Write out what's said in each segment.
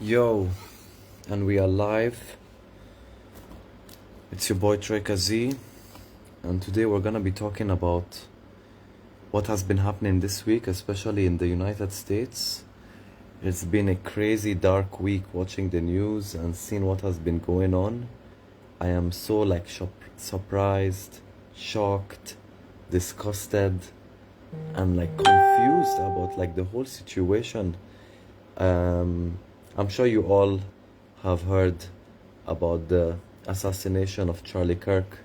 Yo, and we are live. It's your boy Treka Z, and today we're gonna be talking about what has been happening this week, especially in the United States. It's been a crazy dark week watching the news and seeing what has been going on. I am so surprised, shocked, disgusted, and confused about the whole situation. I'm sure you all have heard about the assassination of Charlie Kirk,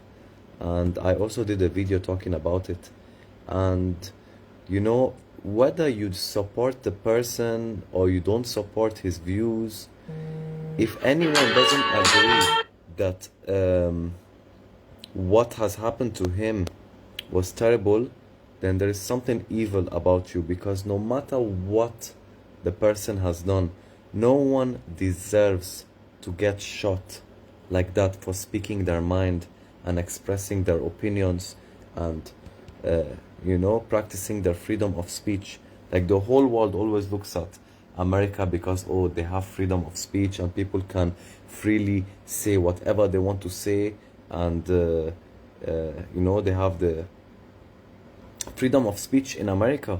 and I also did a video talking about it. And whether you support the person or you don't support his views, if anyone doesn't agree that what has happened to him was terrible, then there is something evil about you, because no matter what the person has done, no one deserves to get shot like that for speaking their mind and expressing their opinions and practicing their freedom of speech. Like, the whole world always looks at America because, oh, they have freedom of speech and people can freely say whatever they want to say, and they have the freedom of speech in America.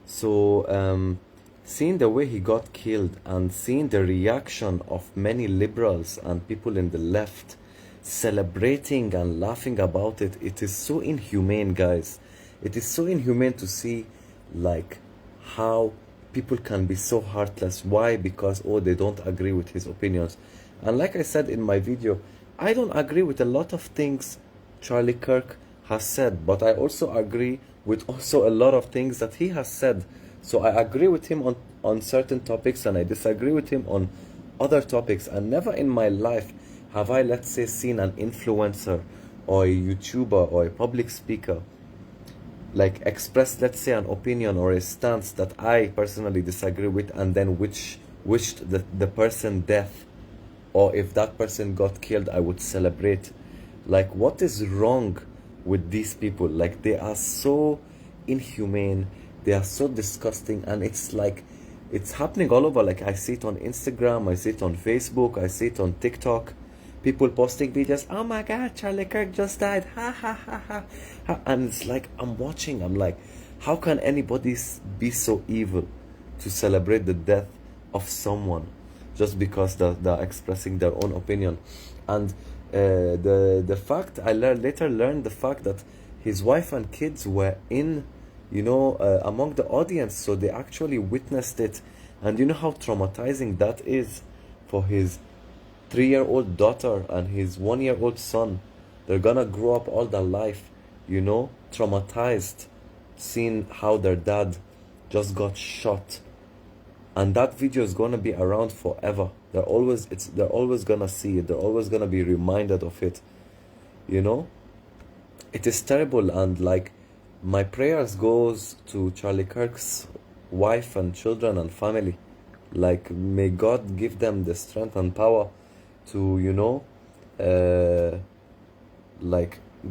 So seeing the way he got killed and seeing the reaction of many liberals and people in the left celebrating and laughing about it, it is so inhumane, guys. It is so inhumane to see how people can be so heartless. Why? Because, oh, they don't agree with his opinions. And like I said in my video, I don't agree with a lot of things Charlie Kirk has said, but I also agree with also a lot of things that he has said. So I agree with him on certain topics and I disagree with him on other topics. And never in my life have I, let's say, seen an influencer or a YouTuber or a public speaker express, let's say, an opinion or a stance that I personally disagree with, and then wished the person death, or if that person got killed, I would celebrate. What is wrong with these people? They are so inhumane, they are so disgusting, and it's happening all over. I see it on Instagram, I see it on Facebook, I see it on TikTok. People posting videos, oh my god, Charlie Kirk just died, ha ha ha ha. And it's I'm watching, I'm like, how can anybody be so evil to celebrate the death of someone just because they're expressing their own opinion? And the fact, I later learned the fact that his wife and kids were in among the audience, so they actually witnessed it. And you know how traumatizing that is for his 3-year-old daughter and his 1-year-old son. They're gonna grow up all their life, traumatized, seeing how their dad just got shot. And that video is gonna be around forever. They're always gonna see it. They're always gonna be reminded of it. It is terrible, and my prayers goes to Charlie Kirk's wife and children and family. May God give them the strength and power to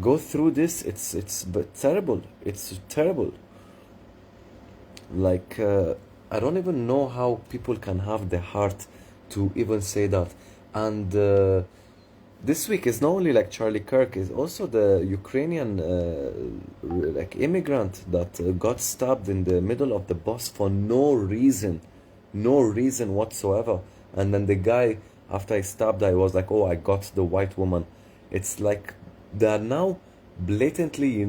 go through this. It's terrible. It's terrible. I don't even know how people can have the heart to even say that. And this week is not only Charlie Kirk, is also the Ukrainian immigrant that got stabbed in the middle of the bus for no reason whatsoever. And then the guy, after I stabbed, I was like, oh, I got the white woman. It's they're now blatantly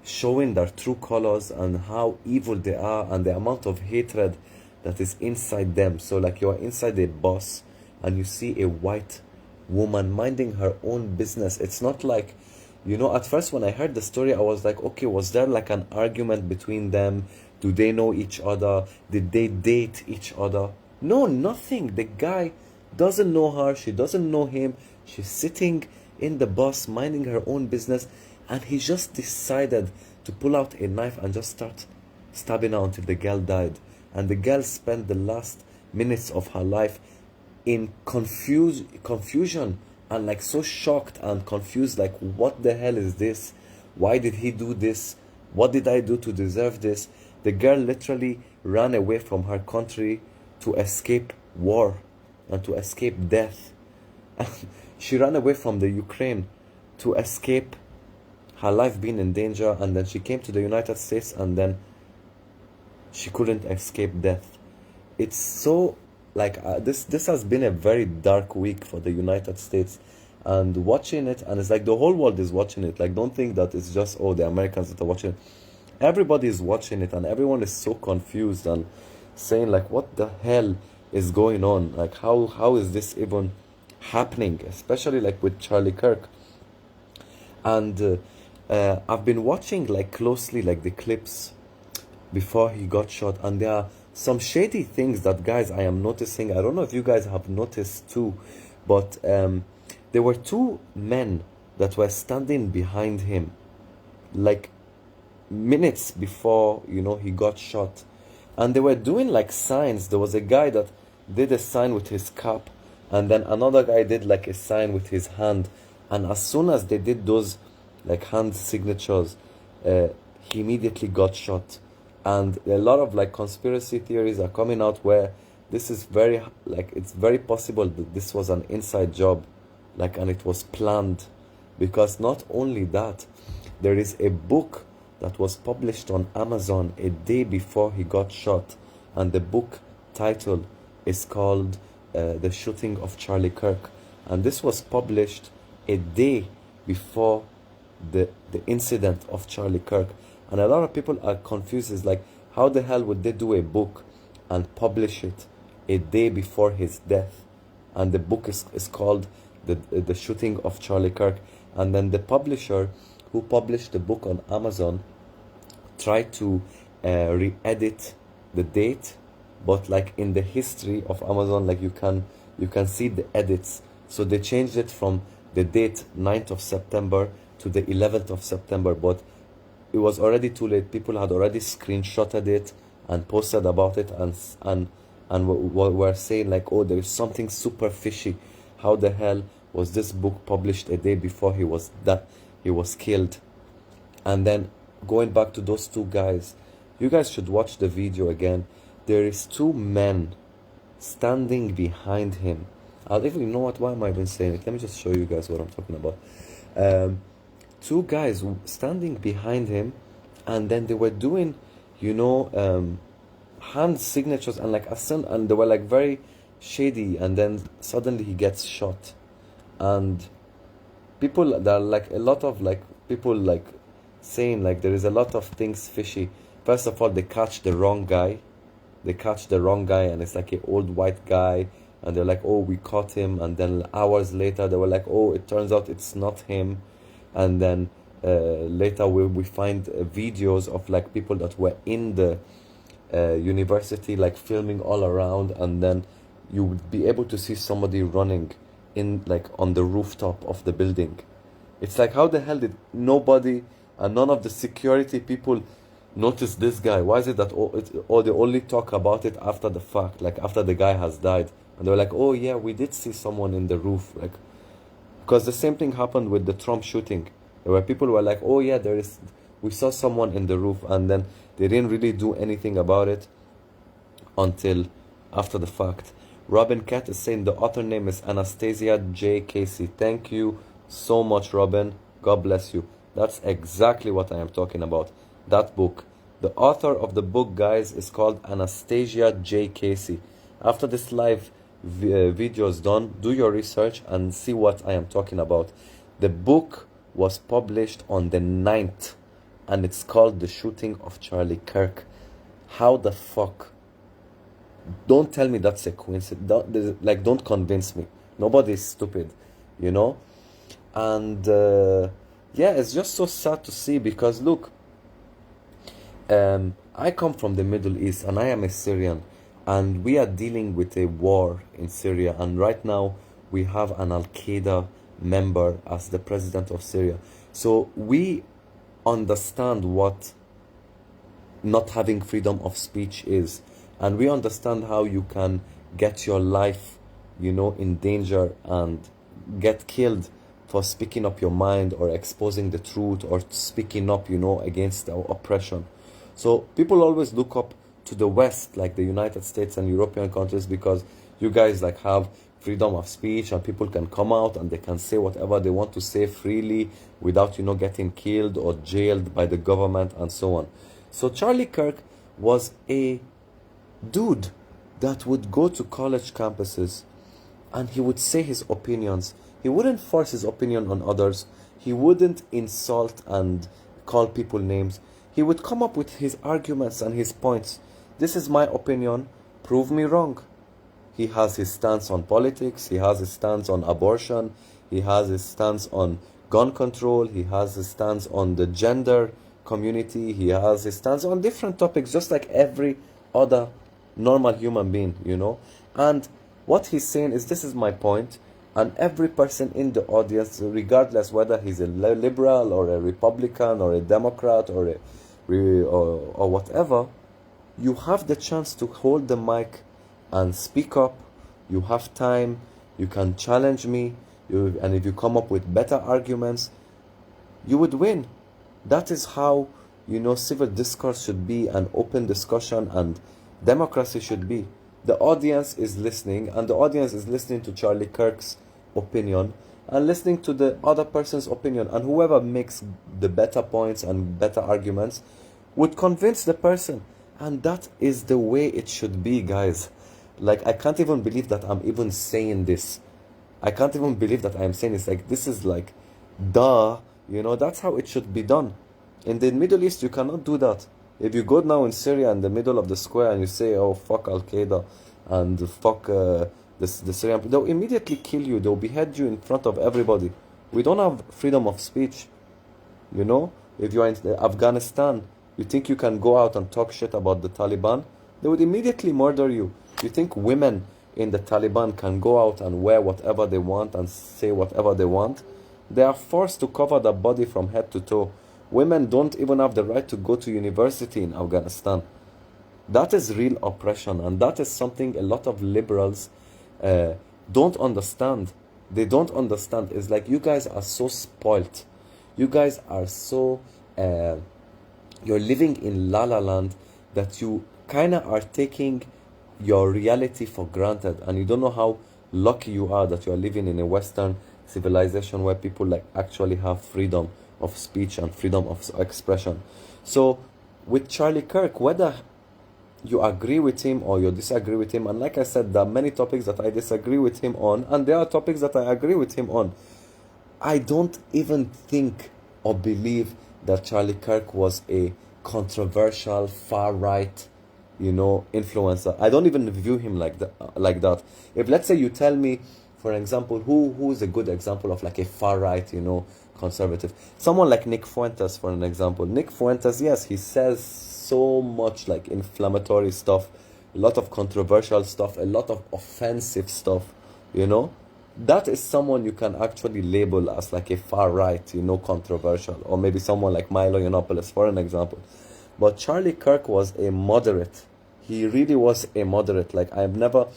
showing their true colors and how evil they are, and the amount of hatred that is inside them. So you are inside a bus and you see a white woman minding her own business. It's not at first when I heard the story, I was like, okay, was there an argument between them? Do they know each other? Did they date each other? No, nothing. The guy doesn't know her, she doesn't know him. She's sitting in the bus minding her own business, and he just decided to pull out a knife and just start stabbing her until the girl died. And the girl spent the last minutes of her life in confusion and so shocked and confused, what the hell is this? Why did he do this? What did I do to deserve this? The girl literally ran away from her country to escape war and to escape death. She ran away from the Ukraine to escape her life being in danger, and then she came to the United States, and then she couldn't escape death. It's so like this has been a very dark week for the United States, and watching it, and it's like the whole world is watching it. Like, don't think that it's just the Americans that are watching it. Everybody is watching it, and everyone is so confused and saying like, what the hell is going on? Like, how is this even happening? Especially like with Charlie Kirk. And I've been watching like closely like the clips before he got shot, and there are some shady things that, guys, I am noticing. I don't know if you guys have noticed too, but there were two men that were standing behind him like minutes before, you know, he got shot, and they were doing like signs. There was a guy that did a sign with his cap, and then another guy did like a sign with his hand, and as soon as they did those like hand signatures, he immediately got shot. And a lot of like conspiracy theories are coming out where this is very like, it's very possible that this was an inside job, like, and it was planned. Because not only that, there is a book that was published on Amazon a day before he got shot, and the book title is called The Shooting of Charlie Kirk, and this was published a day before the incident of Charlie Kirk. And a lot of people are confused. It's like, how the hell would they do a book and publish it a day before his death? And the book is called the Shooting of Charlie Kirk. And then the publisher who published the book on Amazon tried to re-edit the date, but like in the history of Amazon, like you can see the edits. So they changed it from the date 9th of September to the 11th of September, but it was already too late. People had already screenshotted it and posted about it, and were saying like, oh, there is something super fishy. How the hell was this book published a day before he was killed? And then going back to those two guys, you guys should watch the video again. There is two men standing behind him. I'll even, you know what, why am I even saying it? Let me just show you guys what I'm talking about. Two guys standing behind him, and then they were doing, you know, hand signatures and like and they were like very shady, and then suddenly he gets shot. And people, there are like a lot of like people like saying like there is a lot of things fishy. First of all, they catch the wrong guy, and it's like an old white guy, and they're like, oh, we caught him. And then hours later they were like, oh, it turns out it's not him. And then later we find videos of like people that were in the university like filming all around, and then you would be able to see somebody running in like on the rooftop of the building. It's like, how the hell did nobody and none of the security people notice this guy? Why is it that or they only talk about it after the fact, like after the guy has died, and they're like, oh yeah, we did see someone in the roof? Like, because the same thing happened with the Trump shooting, where people were like, oh yeah, we saw someone in the roof, and then they didn't really do anything about it until after the fact. Robin Cat is saying the author name is Anastasia J. Casey. Thank you so much, Robin. God bless you. That's exactly what I am talking about. That book. The author of the book, guys, is called Anastasia J. Casey. After this live video is done, do your research and see what I am talking about. The book was published on the 9th, and it's called The Shooting of Charlie Kirk. How the fuck? Don't tell me that's a coincidence. Don't convince me. Nobody is stupid, you know? And yeah, it's just so sad to see, because look, I come from the Middle East, and I am a Syrian, and we are dealing with a war in Syria, and right now we have an Al-Qaeda member as the president of Syria. So we understand what not having freedom of speech is, and we understand how you can get your life, you know, in danger and get killed for speaking up your mind or exposing the truth or speaking up, you know, against our oppression. So people always look up to the West, like the United States and European countries, because you guys like have freedom of speech and people can come out and they can say whatever they want to say freely without, you know, getting killed or jailed by the government and so on. So Charlie Kirk was a dude that would go to college campuses and he would say his opinions. He wouldn't force his opinion on others. He wouldn't insult and call people names. He would come up with his arguments and his points. This is my opinion. Prove me wrong. He has his stance on politics. He has his stance on abortion. He has his stance on gun control. He has his stance on the gender community. He has his stance on different topics, just like every other normal human being, you know. And what he's saying is, this is my point, and every person in the audience, regardless whether he's a liberal or a Republican or a Democrat or or whatever, you have the chance to hold the mic and speak up. You have time. You can challenge me. And if you come up with better arguments, you would win. That is how, you know, civil discourse should be, an open discussion, and democracy should be. The audience is listening, and the audience is listening to Charlie Kirk's opinion and listening to the other person's opinion, and whoever makes the better points and better arguments would convince the person. And that is the way it should be, guys. Like, I can't even believe that I'm even saying this. I can't even believe that I'm saying this. Like, this is like, duh, you know, that's how it should be done. In the Middle East, you cannot do that. If you go now in Syria in the middle of the square and you say, oh, fuck Al-Qaeda and fuck the Syrian, they'll immediately kill you. They'll behead you in front of everybody. We don't have freedom of speech. You know, if you're in Afghanistan, you think you can go out and talk shit about the Taliban? They would immediately murder you. You think women in the Taliban can go out and wear whatever they want and say whatever they want? They are forced to cover their body from head to toe. Women don't even have the right to go to university in Afghanistan. That is real oppression, and that is something a lot of liberals don't understand. They don't understand. It's like, you guys are so spoilt. You guys are so... you're living in La La Land that you kind of are taking your reality for granted, and you don't know how lucky you are that you are living in a Western civilization where people like actually have freedom of speech and freedom of expression. So with Charlie Kirk, whether you agree with him or you disagree with him, and like I said, there are many topics that I disagree with him on, and there are topics that I agree with him on. I don't even think or believe that Charlie Kirk was a controversial far-right, you know, influencer. I don't even view him like that. If, let's say, you tell me, for example, who is a good example of like a far-right, you know, conservative? Someone like Nick Fuentes, for an example. Nick Fuentes, yes, he says so much like inflammatory stuff, a lot of controversial stuff, a lot of offensive stuff, you know. That is someone you can actually label as like a far-right, you know, controversial. Or maybe someone like Milo Yiannopoulos, for an example. But Charlie Kirk was a moderate. He really was a moderate. Like, I've never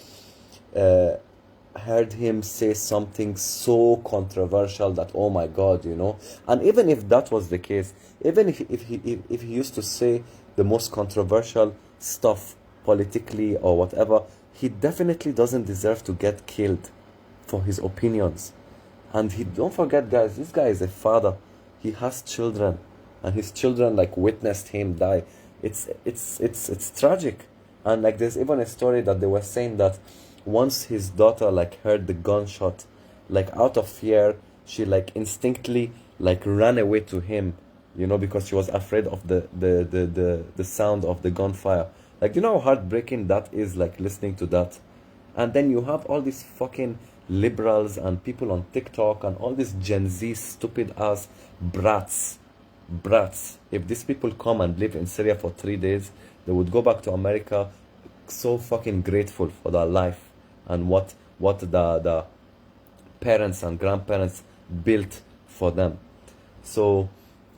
heard him say something so controversial that, oh my God, you know. And even if that was the case, even if he used to say the most controversial stuff politically or whatever, he definitely doesn't deserve to get killed for his opinions. And don't forget, guys, this guy is a father. He has children, and his children like witnessed him die. It's tragic. And like, there's even a story that they were saying that once his daughter like heard the gunshot, like out of fear, she like instinctively like ran away to him, you know, because she was afraid of the sound of the gunfire. Like, you know how heartbreaking that is, like listening to that. And then you have all these fucking liberals and people on TikTok and all these Gen Z stupid ass brats. If these people come and live in Syria for 3 days, they would go back to America so fucking grateful for their life and what the parents and grandparents built for them. So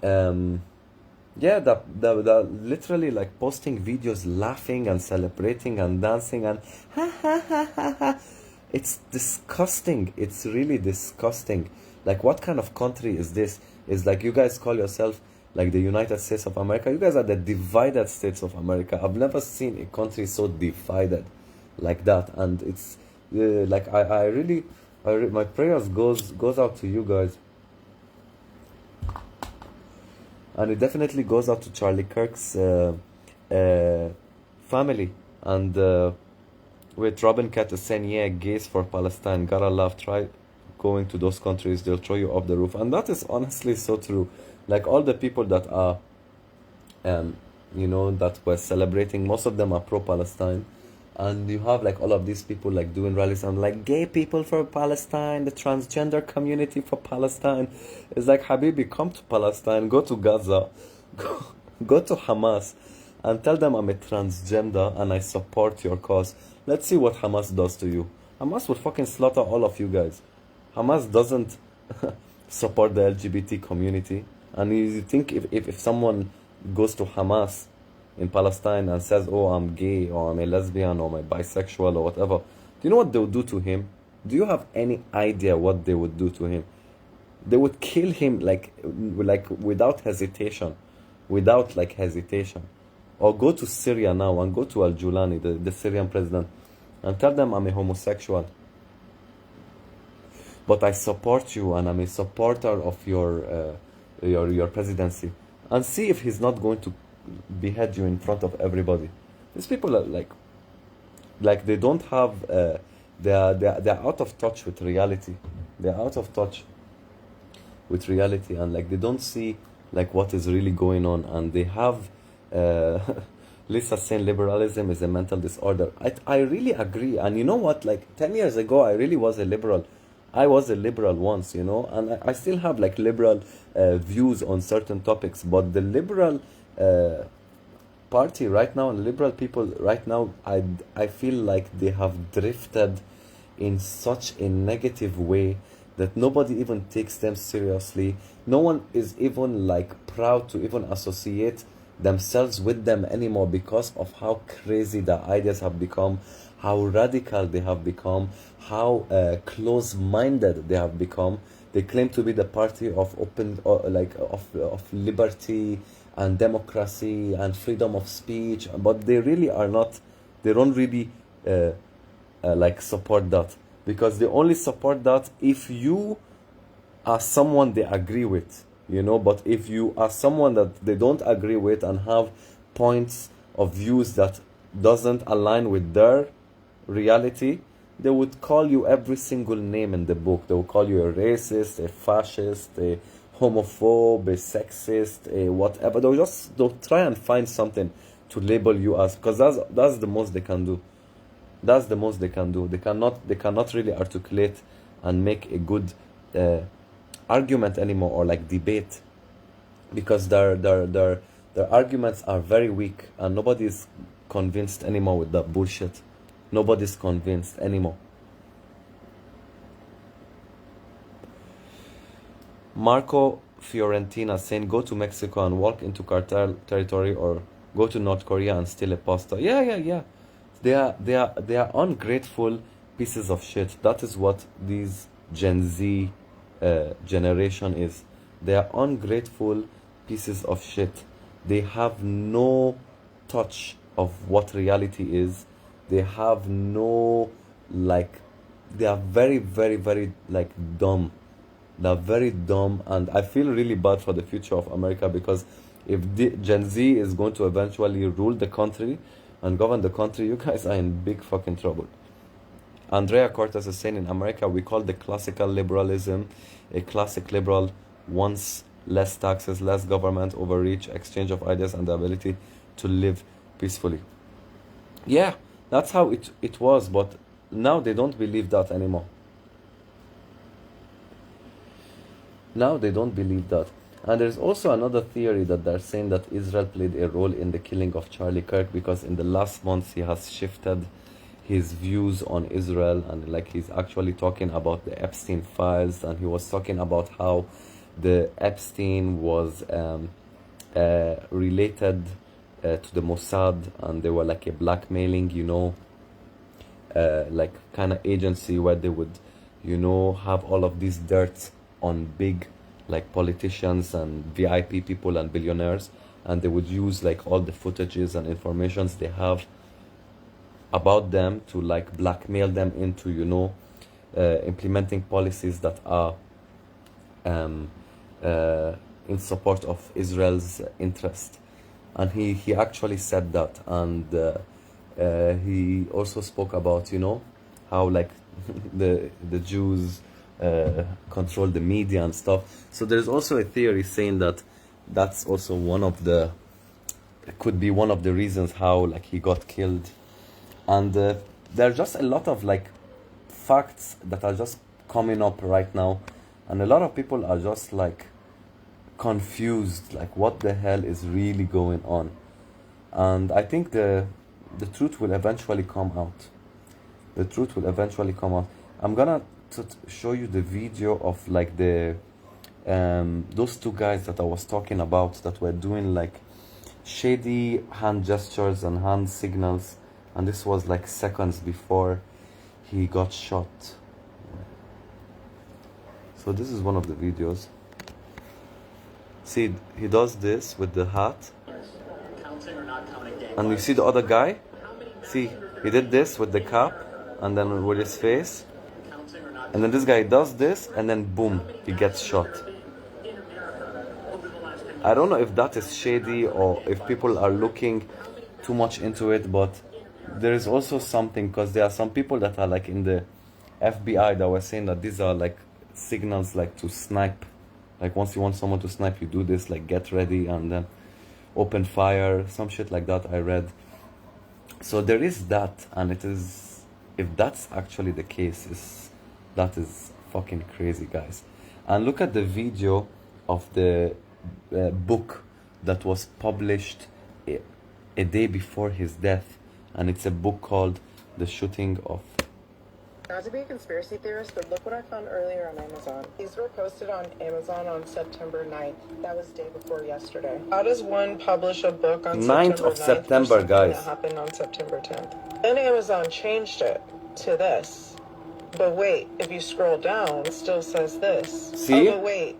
yeah, the literally like posting videos, laughing and celebrating and dancing and ha ha ha ha ha. It's disgusting. It's really disgusting. Like, what kind of country is this? It's like, you guys call yourself like the United States of America. You guys are the divided states of America. I've never seen a country so divided like that, and it's like I really, my prayers goes out to you guys, and it definitely goes out to Charlie Kirk's family. And with Robin Cat is saying, yeah, gays for Palestine, gotta love, try going to those countries, they'll throw you off the roof. And that is honestly so true. Like all the people that are, you know, that were celebrating, most of them are pro-Palestine. And you have like all of these people like doing rallies and like gay people for Palestine, the transgender community for Palestine. It's like, Habibi, come to Palestine, go to Gaza, go to Hamas and tell them I'm a transgender and I support your cause. Let's see what Hamas does to you. Hamas would fucking slaughter all of you guys. Hamas doesn't support the LGBT community. And you think if someone goes to Hamas in Palestine and says, oh, I'm gay or I'm a lesbian or I'm a bisexual or whatever, do you know what they would do to him? Do you have any idea what they would do to him? They would kill him like without hesitation. Without like hesitation. Or go to Syria now and go to Al-Julani, the Syrian president, and tell them I'm a homosexual. But I support you and I'm a supporter of your presidency. And see if he's not going to behead you in front of everybody. These people are like they don't have they're out of touch with reality. They're out of touch with reality, and like they don't see like what is really going on, and they have Lisa saying liberalism is a mental disorder. I really agree. And you know what, like 10 years ago I really was a liberal. I was a liberal once, you know, and I still have like liberal views on certain topics, but the liberal party right now and the liberal people right now, I feel like they have drifted in such a negative way that nobody even takes them seriously. No one is even like proud to even associate themselves with them anymore because of how crazy their ideas have become, how radical they have become, how close-minded they have become. They claim to be the party of open, of liberty and democracy and freedom of speech, but they really are not. They don't really like support that, because they only support that if you are someone they agree with, you know. But if you are someone that they don't agree with and have points of views that doesn't align with their reality, they would call you every single name in the book. They will call you a racist, a fascist, a homophobe, a sexist, a whatever. They'll try and find something to label you as, because that's the most they can do. That's the most they can do. They cannot really articulate and make a good argument anymore, or like debate, because their arguments are very weak and nobody's convinced anymore with that bullshit. Nobody's convinced anymore. Marco Fiorentina saying, go to Mexico and walk into cartel territory, or go to North Korea and steal a pasta. Yeah. They are ungrateful pieces of shit. That is what these Gen Z generation is. They are ungrateful pieces of shit. They have no touch of what reality is. They have no, like, they are very, very, very, like, dumb. They're very dumb, and I feel really bad for the future of America, because if Gen Z is going to eventually rule the country and govern the country, you guys are in big fucking trouble. Andrea Cortez is saying, in America we call the classical liberalism a classic liberal wants less taxes, less government overreach, exchange of ideas, and the ability to live peacefully. Yeah, that's how it was, but now they don't believe that anymore. Now they don't believe that. And there's also another theory that they're saying that Israel played a role in the killing of Charlie Kirk, because in the last months he has shifted his views on Israel, and like he's actually talking about the Epstein files, and he was talking about how the Epstein was related to the Mossad, and they were like a blackmailing, you know, like kind of agency where they would, you know, have all of these dirt on big like politicians and VIP people and billionaires, and they would use like all the footages and informations they have about them to like blackmail them into, you know, implementing policies that are um, in support of Israel's interest. And he actually said that, and he also spoke about, you know, how like the Jews control the media and stuff. So there's also a theory saying that that's also one of the, could be one of the reasons how like he got killed. And there are just a lot of like facts that are just coming up right now, and a lot of people are just like confused, like what the hell is really going on. And I think the truth will eventually come out. The truth will eventually come out. I'm gonna show you the video of like the those two guys that I was talking about that were doing like shady hand gestures and hand signals, and this was like seconds before he got shot. So this is one of the videos. See, he does this with the hat, and you see the other guy, see, he did this with the cap and then with his face, and then this guy does this, and then boom, he gets shot. I don't know if that is shady or if people are looking too much into it, but there is also something, because there are some people that are like in the FBI that were saying that these are like signals like to snipe. Like once you want someone to snipe, you do this, like get ready and then open fire, some shit like that I read. So there is that, and it is, if that's actually the case, that is fucking crazy, guys. And look at the video of the book that was published a day before his death, and it's a book called The Shooting of... Not to be a conspiracy theorist, but look what I found earlier on Amazon. These were posted on Amazon on September 9th. That was day before yesterday. How does one publish a book on 9th of September, guys? That happened on September 10th. Then Amazon changed it to this. But wait, if you scroll down, it still says this. See? Oh, but wait.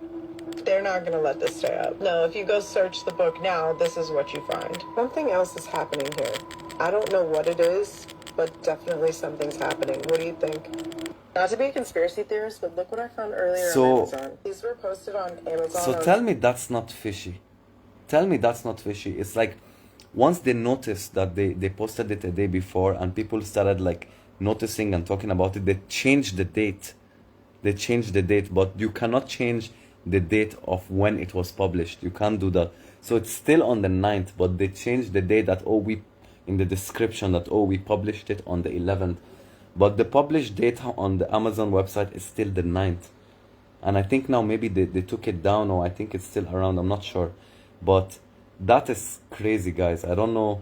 They're not going to let this stay up. No, if you go search the book now, this is what you find. Something else is happening here. I don't know what it is, but definitely something's happening. What do you think? Not to be a conspiracy theorist, but look what I found earlier on Amazon. These were posted on Amazon. So tell me that's not fishy. Tell me that's not fishy. It's like once they noticed that they posted it a day before and people started like noticing and talking about it, they changed the date. They changed the date, but you cannot change the date of when it was published. You can't do that. So it's still on the 9th, but they changed the date that, oh, we, in the description that, oh, we published it on the 11th. But the published date on the Amazon website is still the 9th. And I think now maybe they took it down, or I think it's still around, I'm not sure. But that is crazy, guys. I don't know.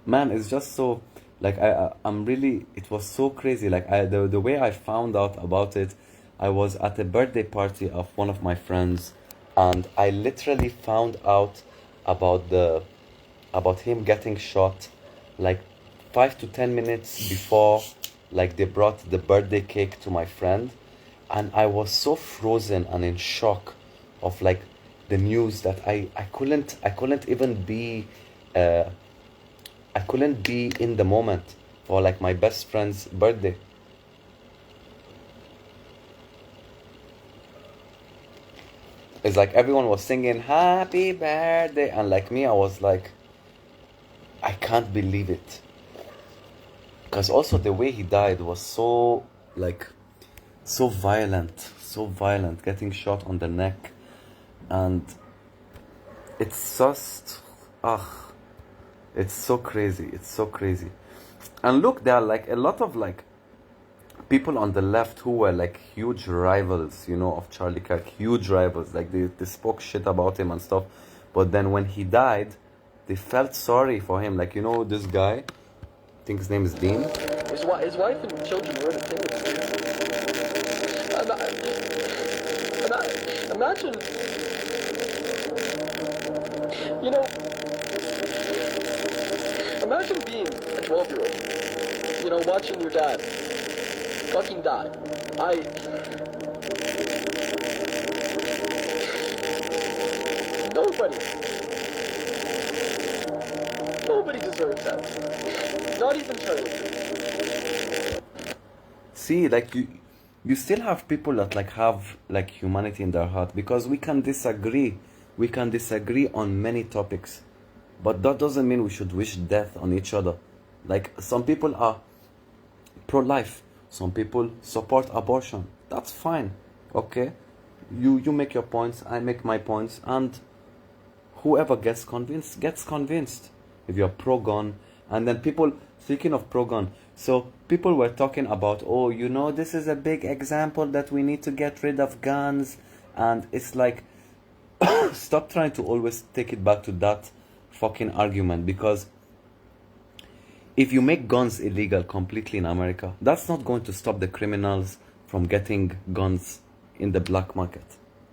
Man, it's just so, like, I'm really, it was so crazy. Like, the way I found out about it, I was at a birthday party of one of my friends, and I literally found out about him getting shot like 5 to 10 minutes before like they brought the birthday cake to my friend, and I was so frozen and in shock of like the news that I couldn't even be I couldn't be in the moment for like my best friend's birthday. It's like everyone was singing happy birthday, and like me, I was like, I can't believe it. Because also the way he died was so like so violent, getting shot on the neck, and it's just it's so crazy, And look, there are like a lot of like people on the left who were like huge rivals, you know, of Charlie Kirk, huge rivals, like they spoke shit about him and stuff, but then when he died, they felt sorry for him, like, you know, this guy, I think his name is Dean. His wife and children were in attendance. Imagine, you know, imagine being a 12-year-old, you know, watching your dad fucking die. Nobody. Nobody deserves that. Not even Charlie. See, like you still have people that like have like humanity in their heart, because we can disagree. We can disagree on many topics, but that doesn't mean we should wish death on each other. Like, some people are pro-life, some people support abortion. That's fine, okay? You make your points, I make my points, and whoever gets convinced gets convinced. If you're pro-gun, and then people, speaking of pro-gun, so people were talking about, oh, you know, this is a big example that we need to get rid of guns, and it's like, stop trying to always take it back to that fucking argument, because if you make guns illegal completely in America, that's not going to stop the criminals from getting guns in the black market.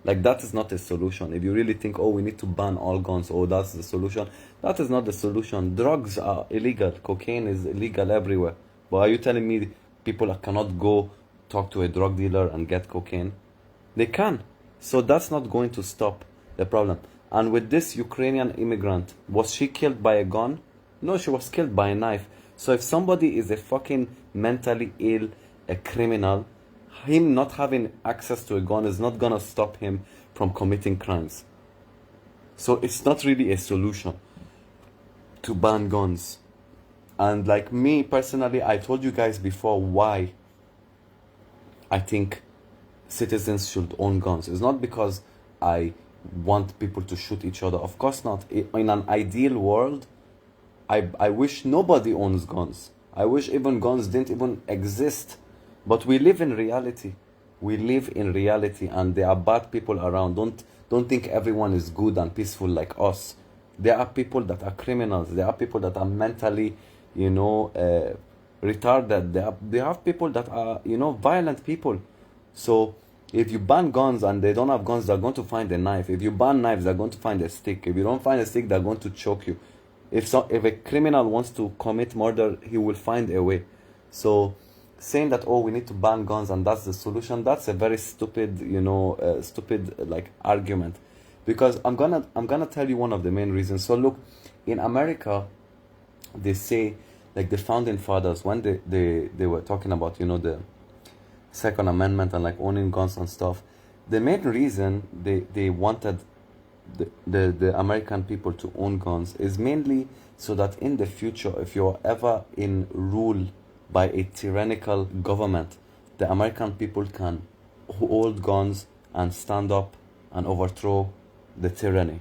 Like, that is not a solution. If you really think, oh, we need to ban all guns, oh, that's the solution, that is not the solution. Drugs are illegal. Cocaine is illegal everywhere. But are you telling me people cannot go talk to a drug dealer and get cocaine? They can. So that's not going to stop the problem. And with this Ukrainian immigrant, was she killed by a gun? No, she was killed by a knife. So if somebody is a fucking mentally ill, a criminal, him not having access to a gun is not gonna stop him from committing crimes. So it's not really a solution to ban guns. And like me personally, I told you guys before why I think citizens should own guns. It's not because I want people to shoot each other. Of course not. In an ideal world, I wish nobody owns guns. I wish even guns didn't even exist. But we live in reality. We live in reality, and there are bad people around. Don't think everyone is good and peaceful like us. There are people that are criminals. There are people that are mentally, retarded. There are people that are, violent people. So if you ban guns and they don't have guns, they're going to find a knife. If you ban knives, they're going to find a stick. If you don't find a stick, they're going to choke you. If a criminal wants to commit murder, he will find a way. So saying that, oh, we need to ban guns and that's the solution, that's a very stupid, like argument. Because I'm gonna tell you one of the main reasons. So look, in America, they say, like the founding fathers, when they were talking about, the Second Amendment and like owning guns and stuff, the main reason they wanted the American people to own guns is mainly so that in the future, if you're ever in rule by a tyrannical government, the American people can hold guns and stand up and overthrow the tyranny,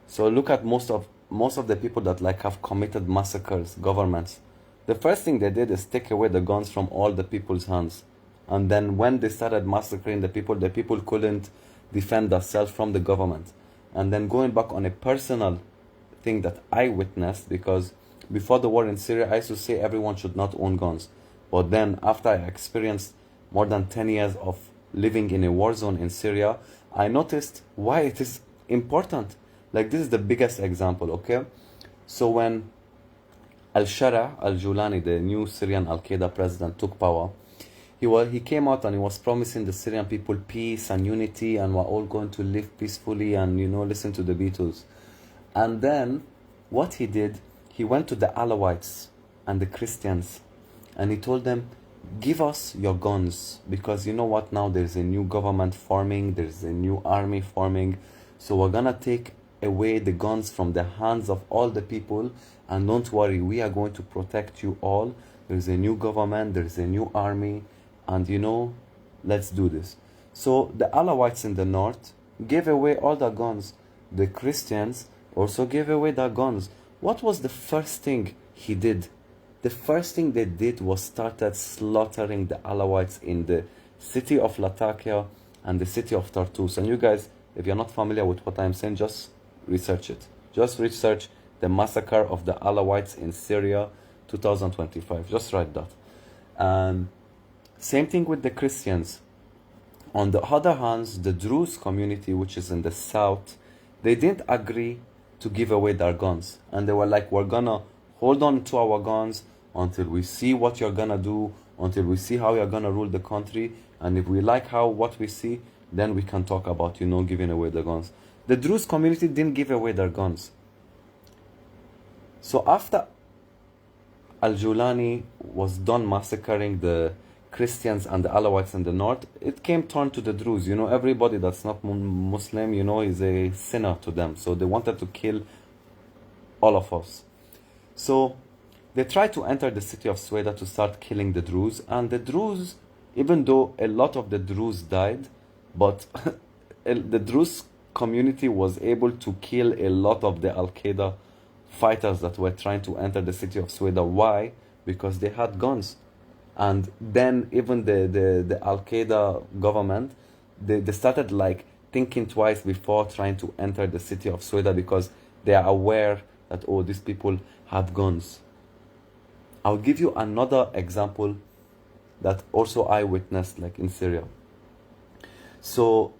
So look at most of the people that like have committed massacres, governments. The first thing they did is take away the guns from all the people's hands. And then when they started massacring the people couldn't defend themselves from the government. And then going back on a personal thing that I witnessed, because before the war in Syria, I used to say everyone should not own guns. But then after I experienced more than 10 years of living in a war zone in Syria, I noticed why it is important. Like, this is the biggest example, okay? So when al-Shara al-Julani, the new Syrian Al-Qaeda president, took power, he came out and he was promising the Syrian people peace and unity, and we're all going to live peacefully and, listen to the Beatles. And then what he did, he went to the Alawites and the Christians and he told them, give us your guns, because you know what, now there's a new government forming, there's a new army forming, so we're gonna take away the guns from the hands of all the people, and don't worry, we are going to protect you all. There's a new government, there's a new army, and let's do this. So the Alawites in the north gave away all their guns. The Christians also gave away their guns. What was the first thing he did? The first thing they did was started slaughtering the Alawites in the city of Latakia and the city of Tartus. And you guys, if you're not familiar with what I'm saying, just research it. Just research the massacre of the Alawites in Syria 2025. Just write that. And same thing with the Christians. On the other hand, the Druze community, which is in the south, they didn't agree to give away their guns. And they were like, we're gonna hold on to our guns until we see what you're gonna do, until we see how you're gonna rule the country. And if we like what we see, then we can talk about, giving away the guns. the Druze community didn't give away their guns. So after Al-Julani was done massacring the Christians and the Alawites in the north, it came turn to the Druze. You know, everybody that's not Muslim, you know, is a sinner to them. So they wanted to kill all of us. So they tried to enter the city of Sweda to start killing the Druze. And the Druze, even though a lot of the Druze died, but the Druze community was able to kill a lot of the Al-Qaeda fighters that were trying to enter the city of Sweda. Why? Because they had guns. And then even the Al-Qaeda government, they started like thinking twice before trying to enter the city of Sweda, because they are aware that, oh, these people have guns. I'll give you another example that also I witnessed, like in Syria. So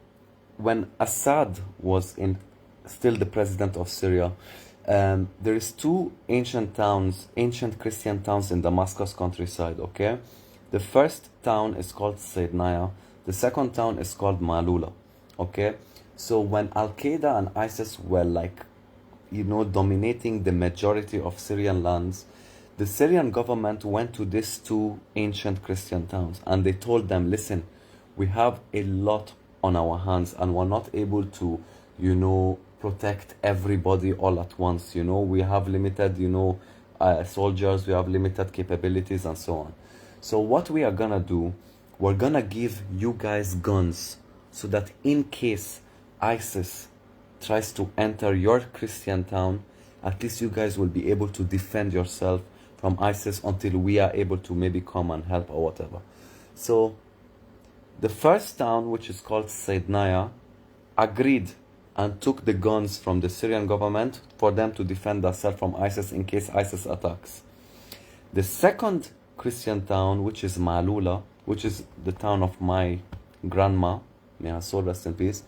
when Assad was still the president of Syria, there is two ancient Christian towns in Damascus countryside, okay? The first town is called Saydnaya. The second town is called Malula, okay? So when Al-Qaeda and ISIS were like, you know, dominating the majority of Syrian lands, the Syrian government went to these two ancient Christian towns and they told them, listen, we have a lot on our hands and we're not able to, you know, protect everybody all at once. You know, we have limited, you know, soldiers, we have limited capabilities and so on. So what we are gonna do, we're gonna give you guys guns so that in case ISIS tries to enter your Christian town, at least you guys will be able to defend yourself from ISIS until we are able to maybe come and help or whatever. So the first town, which is called Saydnaya, agreed and took the guns from the Syrian government for them to defend themselves from ISIS in case ISIS attacks. The second Christian town, which is Malula, which is the town of my grandma, may her soul rest in peace,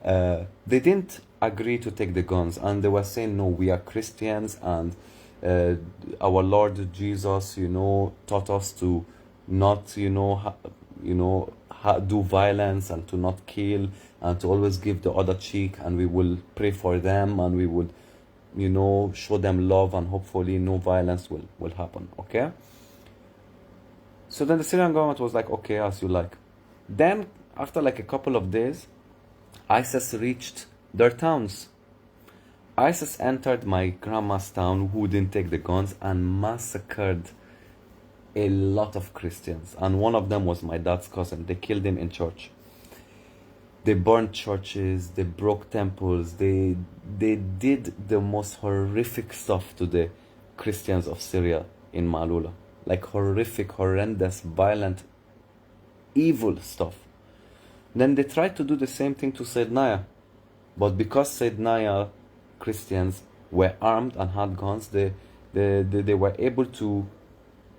they didn't agree to take the guns, and they were saying, no, we are Christians, and our Lord Jesus, you know, taught us to not, you know, do violence and to not kill and to always give the other cheek, and we will pray for them and we would, you know, show them love, and hopefully no violence will happen, okay? So then the Syrian government was like, okay, as you like. Then after like a couple of days, ISIS reached their towns. ISIS entered my grandma's town, who didn't take the guns, and massacred a lot of Christians. And one of them was my dad's cousin. They killed him in church. They burned churches, they broke temples, they did the most horrific stuff to the Christians of Syria in Malula. Like horrific, horrendous, violent, evil stuff. Then they tried to do the same thing to Saydnaya. But because Saydnaya Christians were armed and had guns, they were able to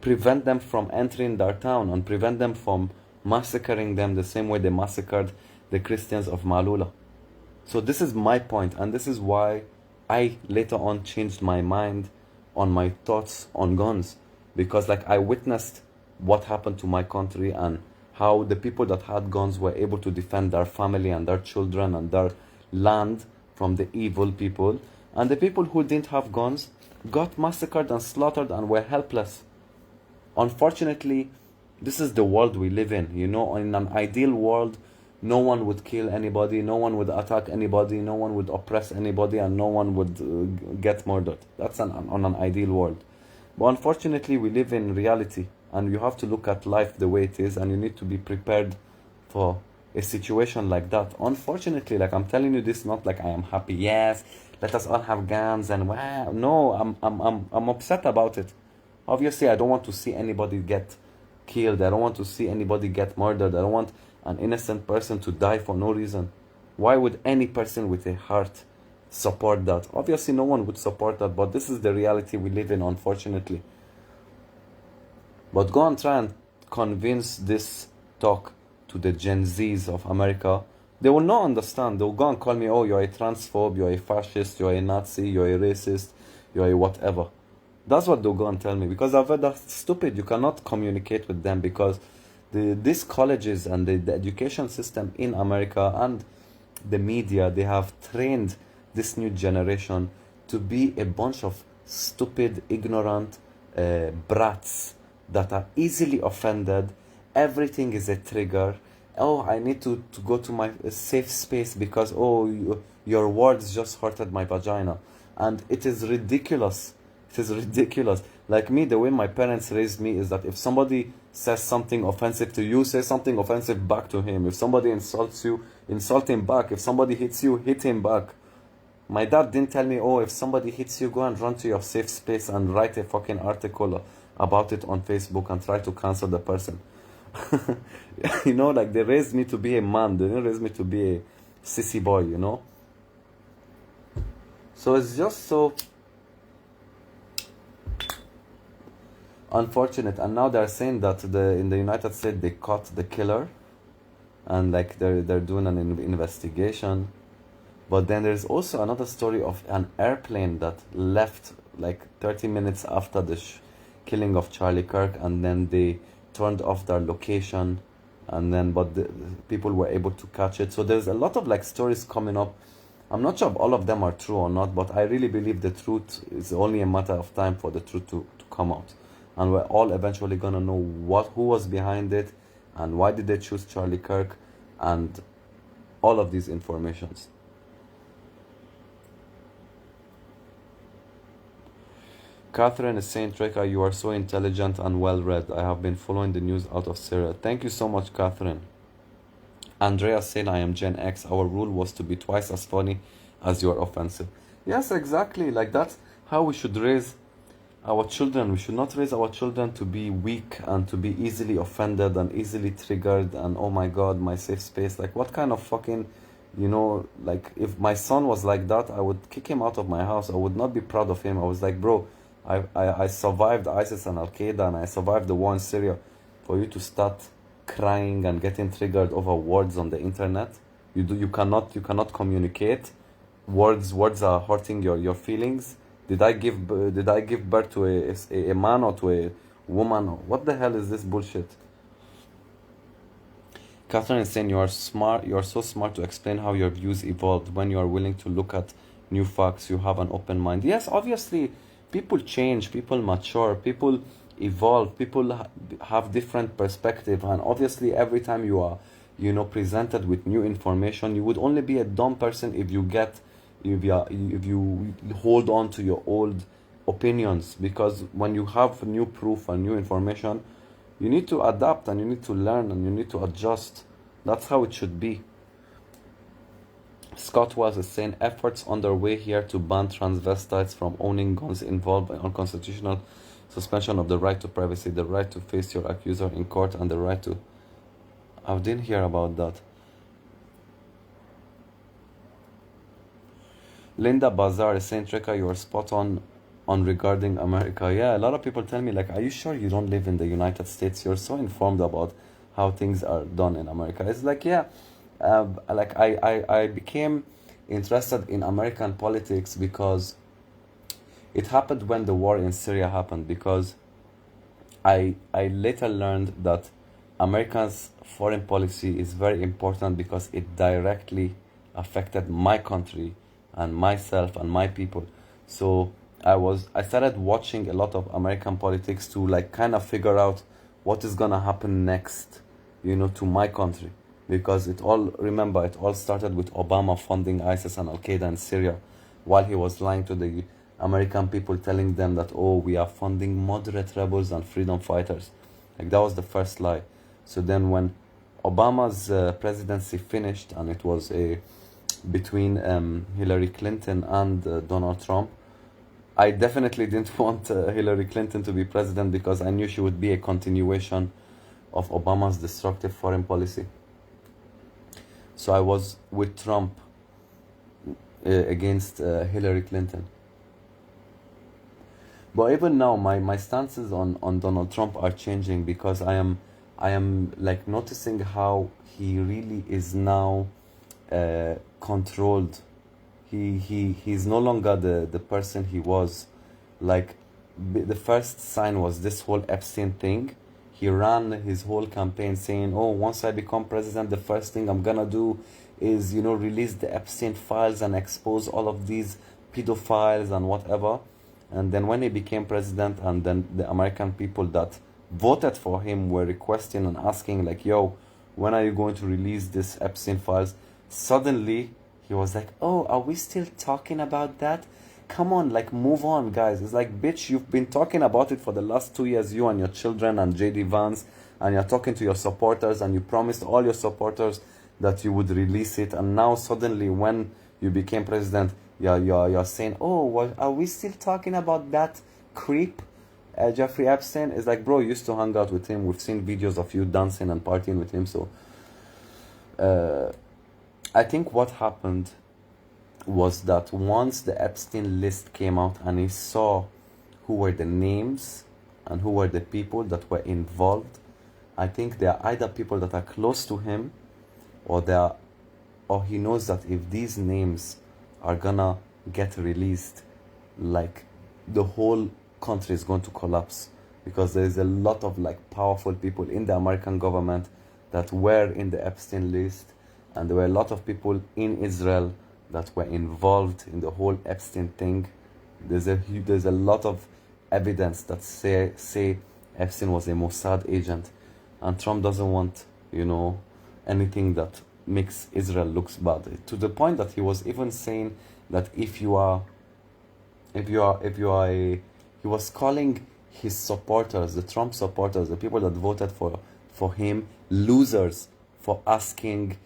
prevent them from entering their town and prevent them from massacring them the same way they massacred the Christians of Malula. So this is my point, and this is why I later on changed my mind on my thoughts on guns, because like I witnessed what happened to my country and how the people that had guns were able to defend their family and their children and their land from the evil people, and the people who didn't have guns got massacred and slaughtered and were helpless. Unfortunately, this is the world we live in. You know, in an ideal world, no one would kill anybody, no one would attack anybody, no one would oppress anybody, and no one would get murdered. That's on an ideal world. But unfortunately, we live in reality, and you have to look at life the way it is, and you need to be prepared for a situation like that. Unfortunately, like I'm telling you this, not like I am happy. Yes, let us all have guns and wow. No, I'm upset about it. Obviously, I don't want to see anybody get killed. I don't want to see anybody get murdered. I don't want an innocent person to die for no reason. Why would any person with a heart support that? Obviously, no one would support that, but this is the reality we live in, unfortunately. But go and try and convince this talk to the Gen Zs of America. They will not understand. They'll go and call me, oh, you're a transphobe, you're a fascist, you're a Nazi, you're a racist, you're a whatever. That's what they'll go and tell me, because I've heard that's stupid. You cannot communicate with them, because these colleges and the education system in America and the media, they have trained this new generation to be a bunch of stupid, ignorant brats that are easily offended. Everything is a trigger. Oh, I need to go to my safe space because, oh, your words just hurted my vagina. And it is ridiculous. It is ridiculous. Like me, the way my parents raised me is that if somebody says something offensive to you, say something offensive back to him. If somebody insults you, insult him back. If somebody hits you, hit him back. My dad didn't tell me, oh, if somebody hits you, go and run to your safe space and write a fucking article about it on Facebook and try to cancel the person. You know, like they raised me to be a man. They didn't raise me to be a sissy boy, you know. So it's just so unfortunate. And now they're saying that in the United States they caught the killer, and like they're doing an investigation. But then there's also another story of an airplane that left like 30 minutes after the killing of Charlie Kirk, and then they turned off their location, and then but the people were able to catch it. So there's a lot of like stories coming up. I'm not sure if all of them are true or not, but I really believe the truth is only a matter of time for the truth to come out. And we're all eventually gonna know who was behind it, and why did they choose Charlie Kirk, and all of these informations. Catherine is saying, Treka, you are so intelligent and well-read. I have been following the news out of Syria. Thank you so much, Catherine. Andrea saying, I am Gen X. Our rule was to be twice as funny as you are offensive. Yes, exactly. Like that's how we should raise our children. We should not raise our children to be weak and to be easily offended and easily triggered and, oh my God, my safe space. Like what kind of fucking, you know, like if my son was like that, I would kick him out of my house. I would not be proud of him. I was like, bro, I survived ISIS and Al-Qaeda, and I survived the war in Syria. For you to start crying and getting triggered over words on the internet, you cannot communicate. Words are hurting your feelings. Did I give birth to a man or to a woman? What the hell is this bullshit? Catherine is saying, you are smart. You are so smart to explain how your views evolved. When you are willing to look at new facts, you have an open mind. Yes, obviously. People change, people mature, people evolve, people have different perspective, and obviously every time you are, you know, presented with new information, you would only be a dumb person if you hold on to your old opinions, because when you have new proof and new information, you need to adapt and you need to learn and you need to adjust. That's how it should be. Scott was saying, efforts underway here to ban transvestites from owning guns involve unconstitutional suspension of the right to privacy, the right to face your accuser in court, and the right to... I didn't hear about that. Linda Bazar is saying, Treka, you are spot on regarding America. Yeah, a lot of people tell me, like, are you sure you don't live in the United States? You're so informed about how things are done in America. It's like, yeah. Like I became interested in American politics because it happened when the war in Syria happened, because I later learned that America's foreign policy is very important because it directly affected my country and myself and my people. So I started watching a lot of American politics to like kind of figure out what is gonna happen next, you know, to my country. Because it all started with Obama funding ISIS and Al-Qaeda in Syria, while he was lying to the American people, telling them that, oh, we are funding moderate rebels and freedom fighters. Like that was the first lie. So then when Obama's presidency finished and it was between Hillary Clinton and Donald Trump, I definitely didn't want Hillary Clinton to be president because I knew she would be a continuation of Obama's destructive foreign policy. So I was with Trump against Hillary Clinton. But even now, my stances on Donald Trump are changing, because I am like noticing how he really is now controlled. He's no longer the person he was. Like the first sign was this whole Epstein thing. He ran his whole campaign saying, oh, once I become president, the first thing I'm gonna do is, you know, release the Epstein files and expose all of these pedophiles and whatever. And then when he became president, and then the American people that voted for him were requesting and asking like, yo, when are you going to release this Epstein files? Suddenly he was like, oh, are we still talking about that? Come on, like, move on, guys. It's like, bitch, you've been talking about it for the last 2 years, you and your children and JD Vance, and you're talking to your supporters, and you promised all your supporters that you would release it, and now suddenly when you became president, you're saying, oh, what, are we still talking about that creep, Jeffrey Epstein? Is like, bro, you used to hang out with him. We've seen videos of you dancing and partying with him. So I think what happened was that once the Epstein list came out and he saw who were the names and who were the people that were involved, I think they are either people that are close to him, or he knows that if these names are gonna get released, like, the whole country is going to collapse, because there is a lot of like powerful people in the American government that were in the Epstein list, and there were a lot of people in Israel that were involved in the whole Epstein thing. There's a lot of evidence that say Epstein was a Mossad agent, and Trump doesn't want, you know, anything that makes Israel looks bad, to the point that he was even saying that he was calling his supporters, the Trump supporters, the people that voted for him, losers for asking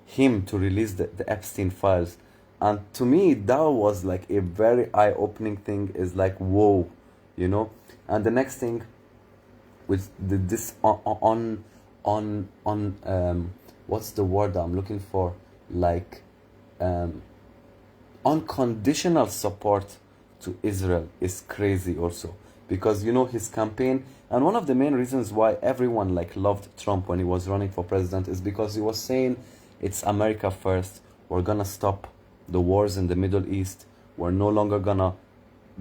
him to release the Epstein files. And to me, that was like a very eye-opening thing. Is like, whoa, you know. And the next thing with this on what's the word I'm looking for, like unconditional support to Israel is crazy also, because, you know, his campaign, and one of the main reasons why everyone like loved Trump when he was running for president is because he was saying it's America first. We're gonna stop the wars in the Middle East. We're no longer gonna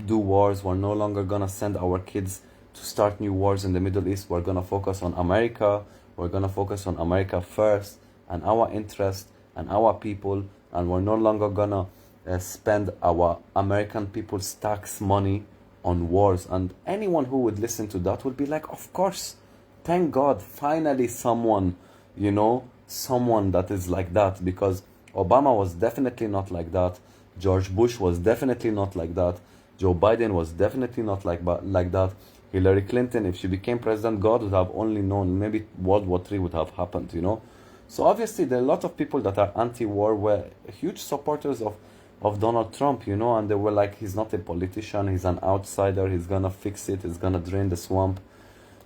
do wars. We're no longer gonna send our kids to start new wars in the Middle East. We're gonna focus on America. We're gonna focus on America first and our interest and our people, and we're no longer gonna spend our American people's tax money on wars. And anyone who would listen to that would be like, of course, thank God, finally someone, you know, someone that is like that, because Obama was definitely not like that. George Bush was definitely not like that. Joe Biden was definitely not like that. Hillary Clinton, if she became president, God would have only known, maybe World War III would have happened, you know. So obviously there are a lot of people that are anti-war, were huge supporters of Donald Trump, you know, and they were like, he's not a politician, he's an outsider, he's gonna fix it, he's gonna drain the swamp.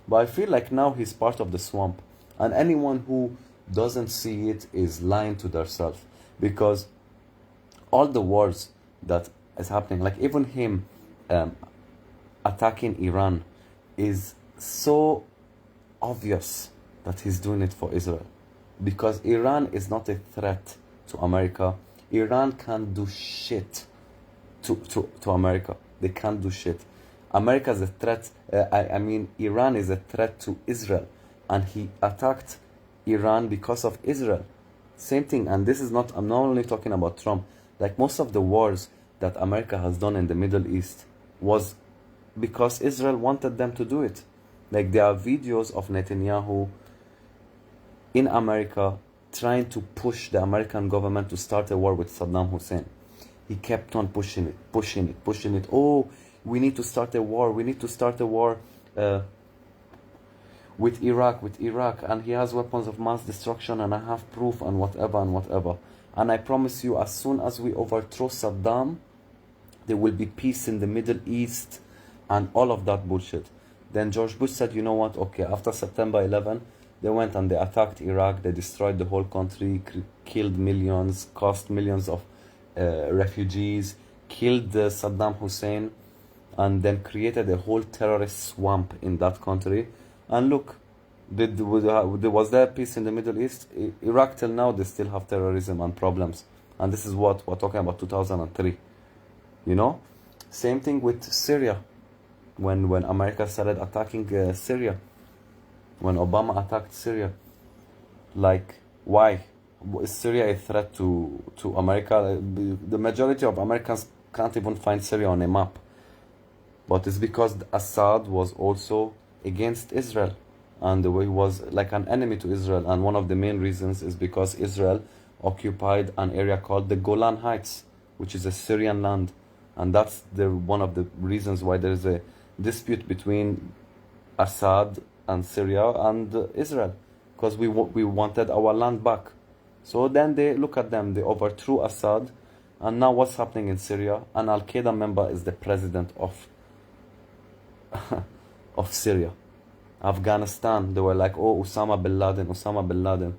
But I feel like now he's part of the swamp, and anyone who doesn't see it is lying to themselves, because all the wars that is happening, like even him attacking Iran, is so obvious that he's doing it for Israel, because Iran is not a threat to America. Iran can't do shit to America. They can't do shit. America is a threat. I mean, Iran is a threat to Israel, and he attacked Iran because of Israel. Same thing. And this is not, I'm not only talking about Trump. Like most of the wars that America has done in the Middle East was because Israel wanted them to do it. Like there are videos of Netanyahu in America trying to push the American government to start a war with Saddam Hussein. He kept on pushing it. Oh, we need to start a war. We need to start a war with Iraq. And he has weapons of mass destruction, and I have proof, and whatever. And I promise you, as soon as we overthrow Saddam, there will be peace in the Middle East, and all of that bullshit. Then George Bush said, you know what, okay, after September 11, they went and they attacked Iraq, they destroyed the whole country, killed millions, cost millions of refugees, killed Saddam Hussein, and then created a whole terrorist swamp in that country. And look, was there peace in the Middle East? Iraq till now, they still have terrorism and problems. And this is what we're talking about, 2003. You know? Same thing with Syria. When America started attacking Syria. When Obama attacked Syria. Like, why? is Syria a threat to America? The majority of Americans can't even find Syria on a map. But it's because Assad was also against Israel, and he was like an enemy to Israel. And one of the main reasons is because Israel occupied an area called the Golan Heights, which is a Syrian land. And that's one of the reasons why there is a dispute between Assad and Syria and Israel, because we wanted our land back. So then they look at them, they overthrew Assad, and now what's happening in Syria? An Al-Qaeda member is the president of of Syria. Afghanistan, they were like, oh, Osama bin Laden, Osama bin Laden.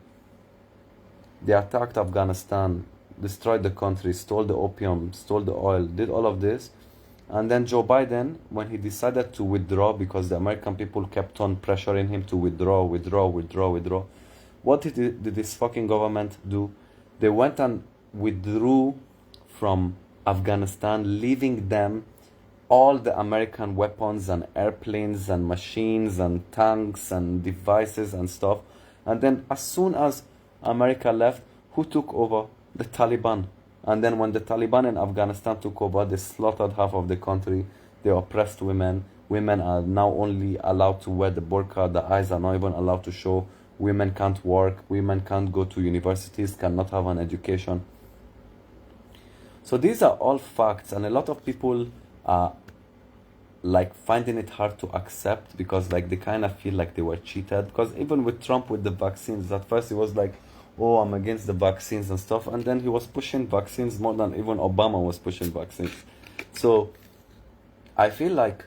They attacked Afghanistan, destroyed the country, stole the opium, stole the oil, did all of this. And then Joe Biden, when he decided to withdraw, because the American people kept on pressuring him to withdraw, what did this fucking government do? They went and withdrew from Afghanistan, leaving them all the American weapons and airplanes and machines and tanks and devices and stuff. And then as soon as America left, who took over? The Taliban. And then when the Taliban in Afghanistan took over, they slaughtered half of the country. They oppressed women. Women are now only allowed to wear the burqa. The eyes are not even allowed to show. Women can't work. Women can't go to universities, cannot have an education. So these are all facts, and a lot of people are like finding it hard to accept, because like they kind of feel like they were cheated. Because even with Trump with the vaccines, at first he was like, oh, I'm against the vaccines and stuff, and then he was pushing vaccines more than even Obama was pushing vaccines. So I feel like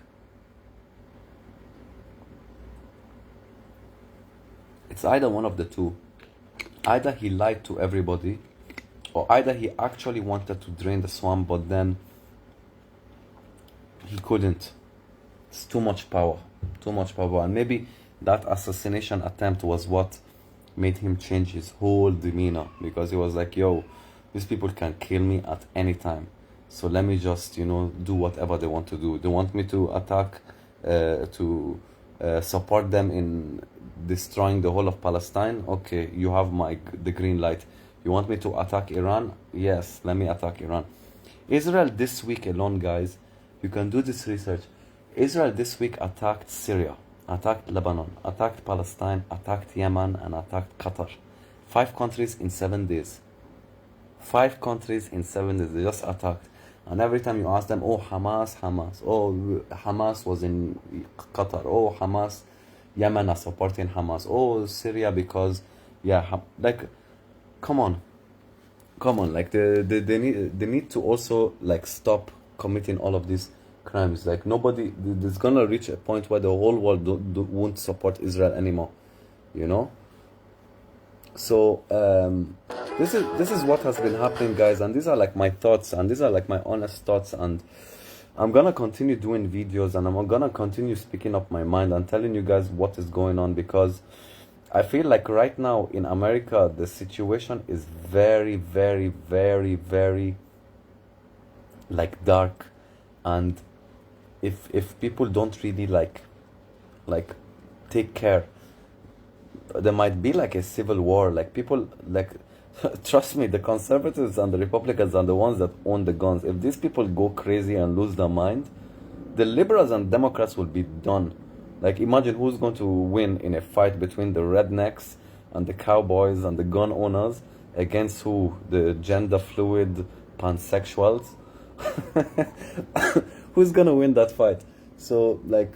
it's either one of the two. Either he lied to everybody, or either he actually wanted to drain the swamp, but then he couldn't. It's too much power. And maybe that assassination attempt was what made him change his whole demeanor, because he was like, yo, these people can kill me at any time, so let me just, do whatever they want to do. They want me to attack, to support them in destroying the whole of Palestine. Okay, you have the green light. You want me to attack Iran? Yes, let me attack Iran. Israel this week alone, guys, you can do this research. Israel this week attacked Syria, attacked Lebanon, attacked Palestine, attacked Yemen, and attacked Qatar. 5 countries in 7 days. 5 countries in 7 days. They just attacked. And every time you ask them, oh, Hamas. Oh, Hamas was in Qatar. Oh, Hamas, Yemen are supporting Hamas. Oh, Syria because, like, come on. Like, they need to also, like, stop committing all of these crimes. Like, nobody, there's gonna reach a point where the whole world won't support Israel anymore, So this is what has been happening, guys, and these are like my thoughts, and these are like my honest thoughts, and I'm gonna continue doing videos, and I'm gonna continue speaking up my mind and telling you guys what is going on, because I feel like right now in America the situation is very, very, very, very like dark, and if people don't really like take care, there might be like a civil war. Like, people, like, trust me, the conservatives and the Republicans are the ones that own the guns. If these people go crazy and lose their mind, the liberals and Democrats will be done. Like, imagine who's going to win in a fight between the rednecks and the cowboys and the gun owners against who? The gender fluid pansexuals. Who's gonna win that fight? So, like,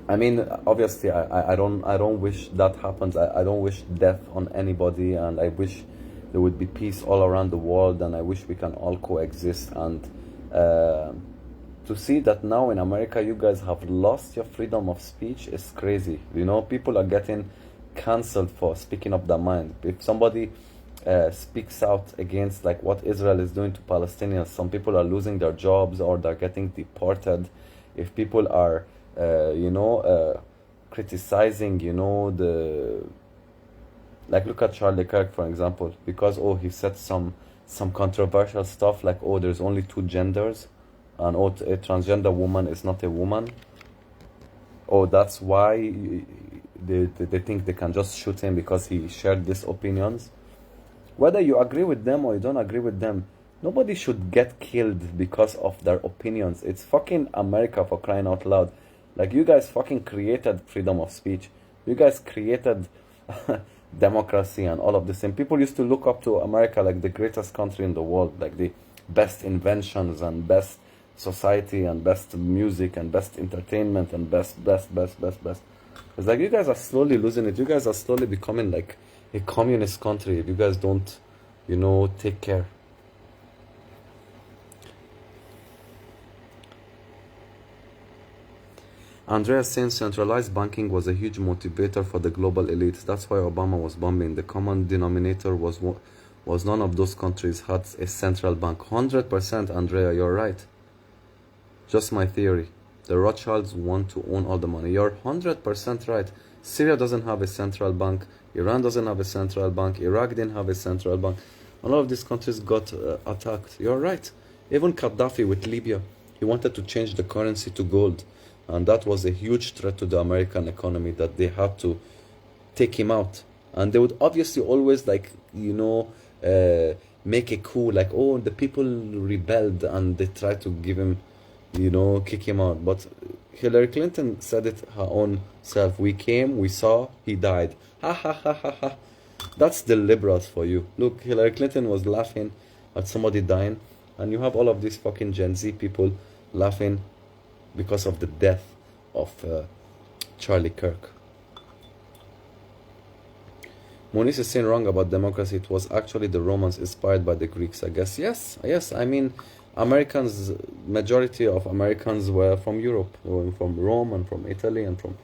I mean, obviously, I don't wish that happens. I don't wish death on anybody, and I wish there would be peace all around the world, and I wish we can all coexist. And to see that now in America you guys have lost your freedom of speech is crazy. People are getting cancelled for speaking up their mind. If somebody speaks out against like what Israel is doing to Palestinians, some people are losing their jobs or they're getting deported. If people are criticizing, look at Charlie Kirk, for example, because he said some controversial stuff, like there's only 2 genders, and a transgender woman is not a woman. That's why they think they can just shoot him because he shared these opinions. Whether you agree with them or you don't agree with them, nobody should get killed because of their opinions. It's fucking America, for crying out loud. Like, you guys fucking created freedom of speech. You guys created democracy and all of this. And people used to look up to America like the greatest country in the world, like the best inventions and best society and best music and best entertainment and best. It's like, you guys are slowly losing it. You guys are slowly becoming like a communist country if you guys don't, you know, take care. Andrea saying centralized banking was a huge motivator for the global elite. That's why Obama was bombing. The common denominator was none of those countries had a central bank. 100%, Andrea, you're right. Just my theory. The Rothschilds want to own all the money. You're 100% right. Syria doesn't have a central bank. Iran doesn't have a central bank. Iraq didn't have a central bank. A lot of these countries got attacked. You're right. Even Gaddafi with Libya, he wanted to change the currency to gold. And that was a huge threat to the American economy, that they had to take him out. And they would obviously always, like, you know, make a coup, like, oh, the people rebelled, and they tried to give him, you know, kick him out. But Hillary Clinton said it her own self. We came, we saw, he died. Ha ha ha ha ha. That's the liberals for you. Look, Hillary Clinton was laughing at somebody dying, and you have all of these fucking Gen Z people laughing because of the death of Charlie Kirk. Moniz is saying wrong about democracy. It was actually the Romans inspired by the Greeks, I guess. Yes. I mean, Americans, majority of Americans were from Europe, from Rome and from Italy and from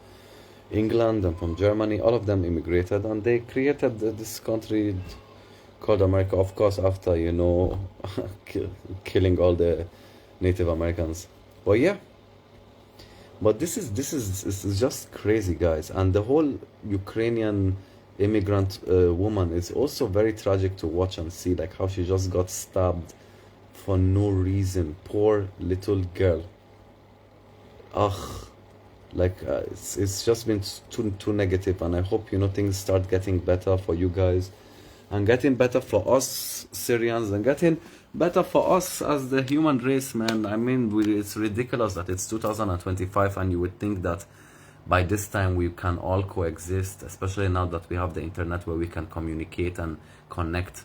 England and from Germany. All of them immigrated, and they created this country called America, of course, after, you know, killing all the Native Americans. But yeah. But this is just crazy, guys. And the whole Ukrainian immigrant woman is also very tragic to watch and see, like how she just got stabbed for no reason. Poor little girl. Ugh. Like it's just been too negative, and I hope, you know, things start getting better for you guys, and getting better for us Syrians, and getting better for us as the human race, man. I mean, it's ridiculous that it's 2025 and you would think that by this time we can all coexist, especially now that we have the internet where we can communicate and connect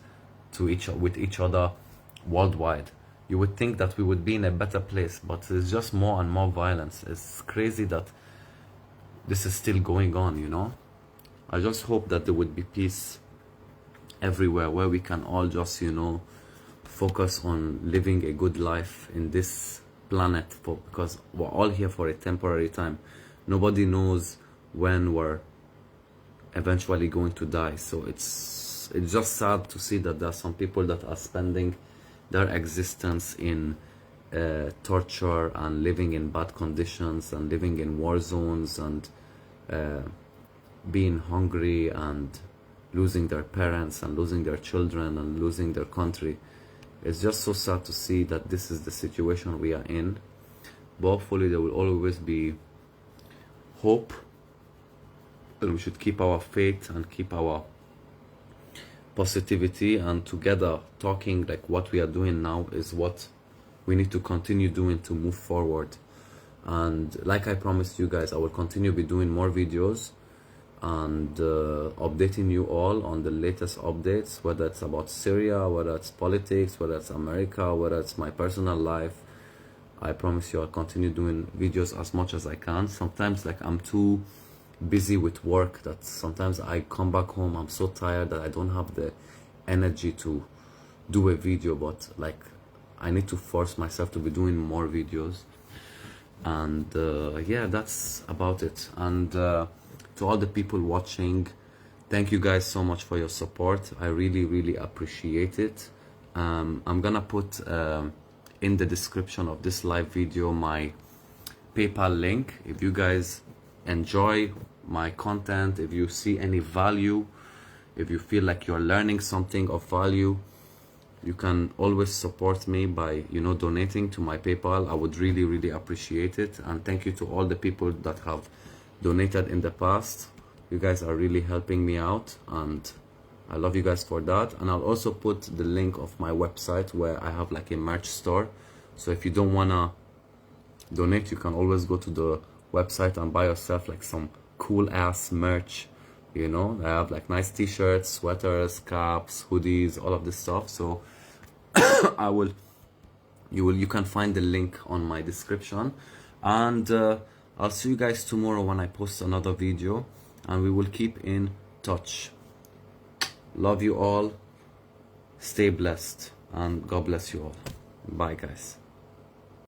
with each other worldwide. You would think that we would be in a better place, but it's just more and more violence. It's crazy that this is still going on, you know. I just hope that there would be peace everywhere, where we can all just, you know, focus on living a good life in this planet, because we're all here for a temporary time. Nobody knows when we're eventually going to die. So it's just sad to see that there are some people that are spending their existence in torture and living in bad conditions and living in war zones and being hungry and losing their parents and losing their children and losing their country. It's just so sad to see that this is the situation we are in. But hopefully there will always be hope, and we should keep our faith and keep our positivity, and together talking like what we are doing now is what we need to continue doing to move forward. And like I promised you guys, I will continue be doing more videos and updating you all on the latest updates, whether it's about Syria, whether it's politics, whether it's America, whether it's my personal life. I promise you I'll continue doing videos as much as I can. Sometimes, like, I'm too busy with work that sometimes I come back home, I'm so tired that I don't have the energy to do a video, but like I need to force myself to be doing more videos. And yeah, that's about it. And to all the people watching, thank you guys so much for your support. I really appreciate it. I'm gonna put in the description of this live video my PayPal link. If you guys enjoy my content, if you see any value, if you feel like you're learning something of value, you can always support me by, you know, donating to my PayPal. I would really appreciate it. And thank you to all the people that have donated in the past. You guys are really helping me out, and I love you guys for that. And I'll also put the link of my website where I have like a merch store. So if you don't wanna donate, you can always go to the website and buy yourself like some cool ass merch. You know, I have like nice t-shirts, sweaters, caps, hoodies, all of this stuff. So you can find the link on my description. And I'll see you guys tomorrow when I post another video, and we will keep in touch. Love you all, stay blessed, and God bless you all. Bye guys.